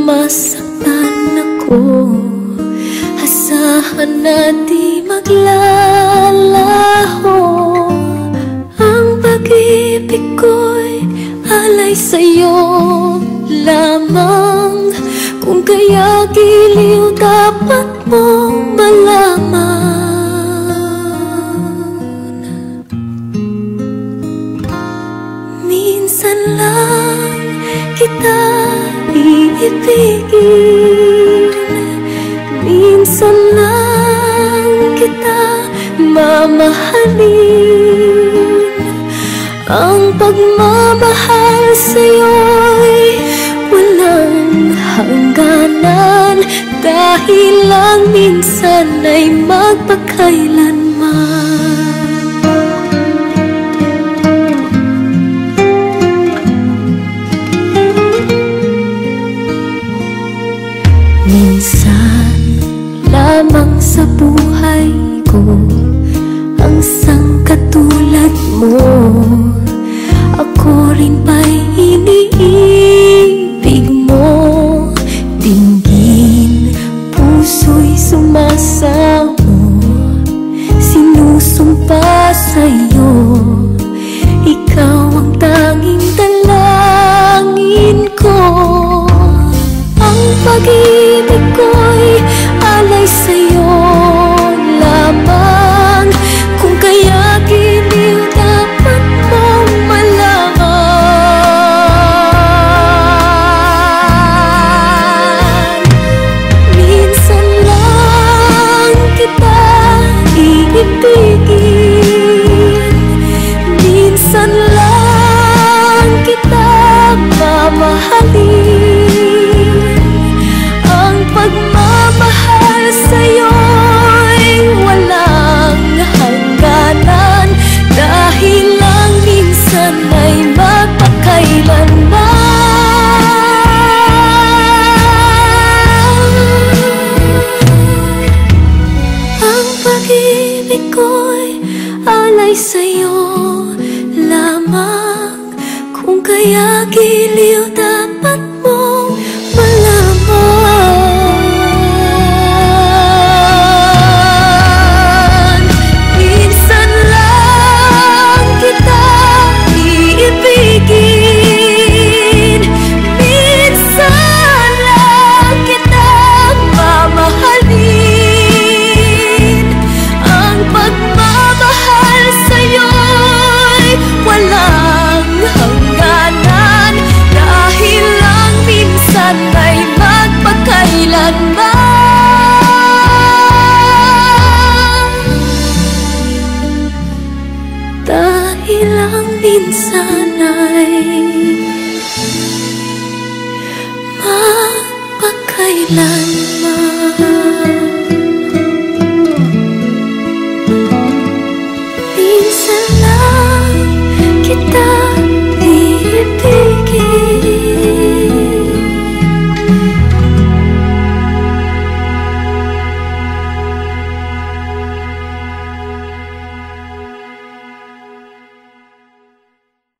masaktan ako. Asahan na di maglalaho. Ang pag-ibig ko'y alay sa'yo lamang. Kung kaya giliw dapat mong malaman. Minsan lang kita iibigin, minsan lang kita mamahalin. Ang pagmamahal sa'yo'y walang hangganan, dahil lang minsan ay magpakailanman. Minsan lamang sa buhay ko ang isang katulad mo. Ako rin ba'y iniibig mo? Dinggin, puso'y sumasamo, sinusumpa sa'yo. Ikaw ang tanging dalangin ko. Ang pag-ibig ko'y alay sa'yo lamang. Kung kaya giliw dapat mong malaman. Minsan lang kita iibigin, minsan lang kita mamahalin. Ang pagmamahal sa'yo'y walang hangganan, dahil lang minsan ay magpakailanman. Ang pag-ibig ko'y alay sa'yo lamang. Kung kaya giliw dapat mong malaman. Minsan lang kita iibigin, minsan lang kita mamahalin. Ang pagmamahal sa'yo'y walang hangganan, dahil lang minsan ay magpakailanman. Dahil lang minsan ay magpakailanman.